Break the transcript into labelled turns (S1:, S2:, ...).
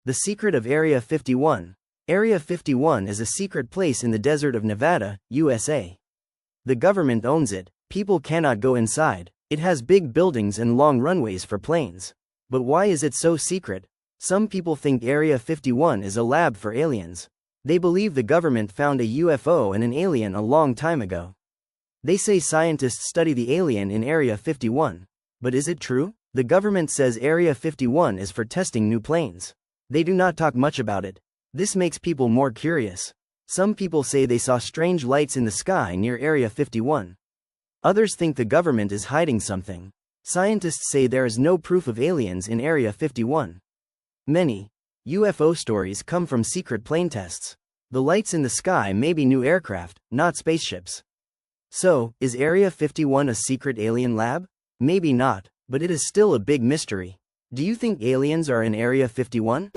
S1: The secret of Area 51. Area 51 is a secret place in the desert of Nevada, USA. The government owns it, people cannot go inside. It has big buildings and long runways for planes. But why is it so secret? Some people think Area 51 is a lab for aliens. They believe the government found a UFO and an alien a long time ago. They say scientists study the alien in Area 51. But is it true? The government says Area 51 is for testing new planes. They do not talk much about it. This makes people more curious. Some people say they saw strange lights in the sky near Area 51. Others think the government is hiding something. Scientists say there is no proof of aliens in Area 51. Many UFO stories come from secret plane tests. The lights in the sky may be new aircraft, not spaceships. So, is Area 51 a secret alien lab? Maybe not, but it is still a big mystery. Do you think aliens are in Area 51?